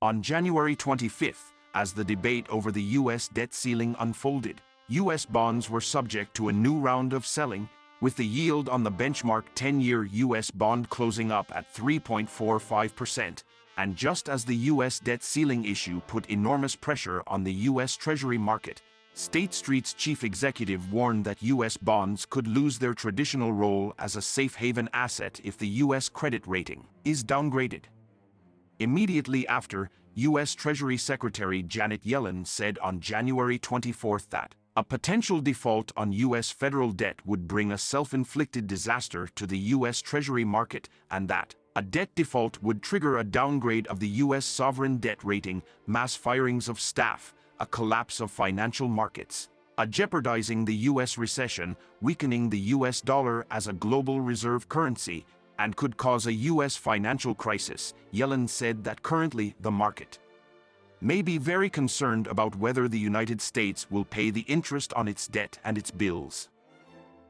On January 25, as the debate over the U.S. debt ceiling unfolded, U.S. bonds were subject to a new round of selling, with the yield on the benchmark 10-year U.S. bond closing up at 3.45%, and just as the U.S. debt ceiling issue put enormous pressure on the U.S. Treasury market, State Street's chief executive warned that U.S. bonds could lose their traditional role as a safe haven asset if the U.S. credit rating is downgraded. Immediately after, U.S. Treasury Secretary Janet Yellen said on January 24 that a potential default on U.S. federal debt would bring a self-inflicted disaster to the U.S. Treasury market, and that a debt default would trigger a downgrade of the U.S. sovereign debt rating, mass firings of staff, a collapse of financial markets, a jeopardizing the U.S. recession, weakening the U.S. dollar as a global reserve currency, and could cause a U.S. financial crisis. Yellen said that currently the market may be very concerned about whether the United States will pay the interest on its debt and its bills.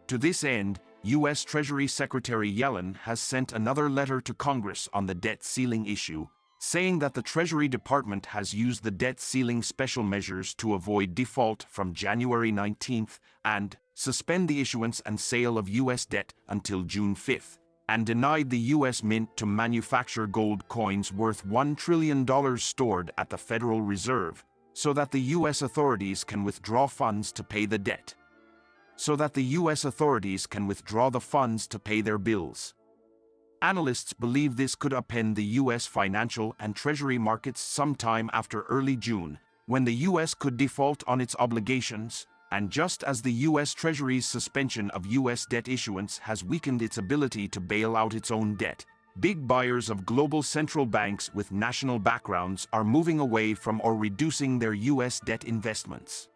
To this end, U.S. Treasury Secretary Yellen has sent another letter to Congress on the debt ceiling issue, saying that the Treasury Department has used the debt ceiling special measures to avoid default from January 19 and suspend the issuance and sale of U.S. debt until June 5, and denied the U.S. Mint to manufacture gold coins worth $1 trillion stored at the Federal Reserve, so that the U.S. authorities can withdraw funds to pay the debt. So that the U.S. authorities can withdraw the funds to pay their bills. Analysts believe this could upend the U.S. financial and Treasury markets sometime after early June, when the U.S. could default on its obligations, and just as the U.S. Treasury's suspension of U.S. debt issuance has weakened its ability to bail out its own debt, big buyers of global central banks with national backgrounds are moving away from or reducing their U.S. debt investments.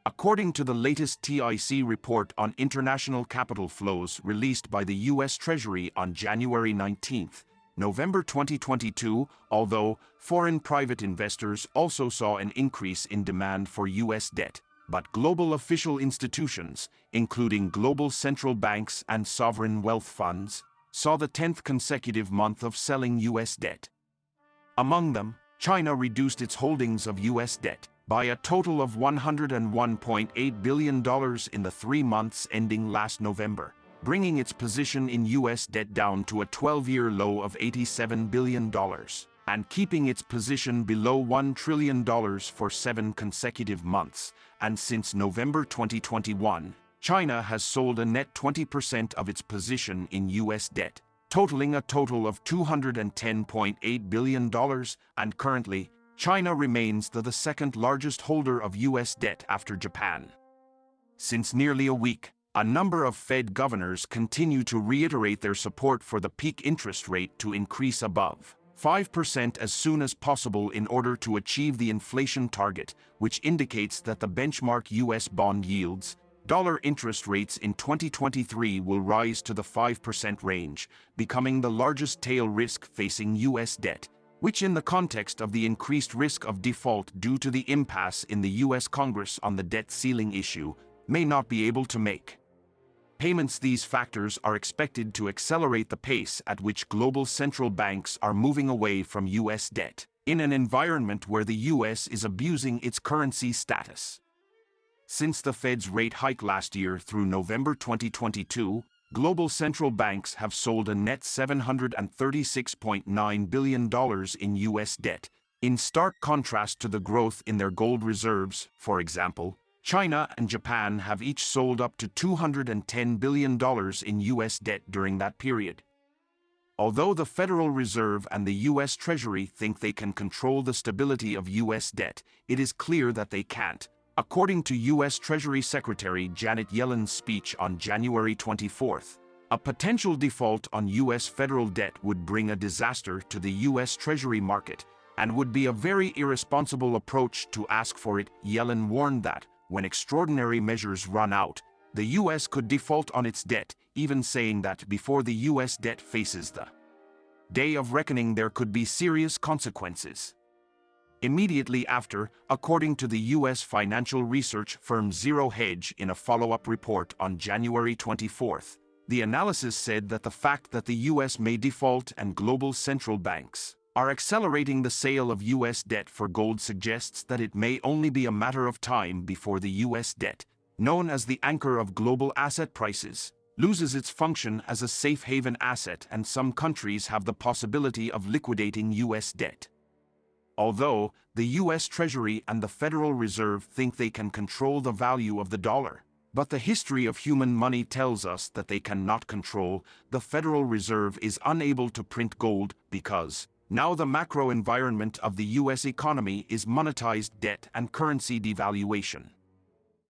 According to the latest TIC report on international capital flows released by the U.S. Treasury on January 19, November 2022, although foreign private investors also saw an increase in demand for U.S. debt, but global official institutions, including global central banks and sovereign wealth funds, saw the 10th consecutive month of selling U.S. debt. Among them, China reduced its holdings of U.S. debt by a total of $101.8 billion in the 3 months ending last November, bringing its position in U.S. debt down to a 12-year low of $87 billion, and keeping its position below $1 trillion for 7 consecutive months. And since November 2021, China has sold a net 20% of its position in U.S. debt, totaling a total of $210.8 billion, and currently, China remains the second largest holder of U.S. debt after Japan. Since nearly a week, a number of Fed governors continue to reiterate their support for the peak interest rate to increase above 5% as soon as possible in order to achieve the inflation target, which indicates that the benchmark U.S. bond yields, dollar interest rates in 2023 will rise to the 5% range, becoming the largest tail risk facing U.S. debt, which in the context of the increased risk of default due to the impasse in the U.S. Congress on the debt ceiling issue, may not be able to make payments. These factors are expected to accelerate the pace at which global central banks are moving away from U.S. debt, in an environment where the U.S. is abusing its currency status. Since the Fed's rate hike last year through November 2022, global central banks have sold a net $736.9 billion in U.S. debt, in stark contrast to the growth in their gold reserves. For example, China and Japan have each sold up to $210 billion in U.S. debt during that period. Although the Federal Reserve and the U.S. Treasury think they can control the stability of U.S. debt, it is clear that they can't. According to U.S. Treasury Secretary Janet Yellen's speech on January 24, a potential default on U.S. federal debt would bring a disaster to the U.S. Treasury market and would be a very irresponsible approach to ask for it. Yellen warned that, when extraordinary measures run out, the U.S. could default on its debt, even saying that before the U.S. debt faces the day of reckoning there could be serious consequences. Immediately after, according to the U.S. financial research firm Zero Hedge in a follow-up report on January 24, the analysis said that the fact that the U.S. may default and global central banks are accelerating the sale of U.S. debt for gold suggests that it may only be a matter of time before the U.S. debt, known as the anchor of global asset prices, loses its function as a safe haven asset, and some countries have the possibility of liquidating U.S. debt. Although the U.S. Treasury and the Federal Reserve think they can control the value of the dollar, but the history of human money tells us that they cannot control. The Federal Reserve is unable to print gold because now the macro environment of the U.S. economy is monetized debt and currency devaluation.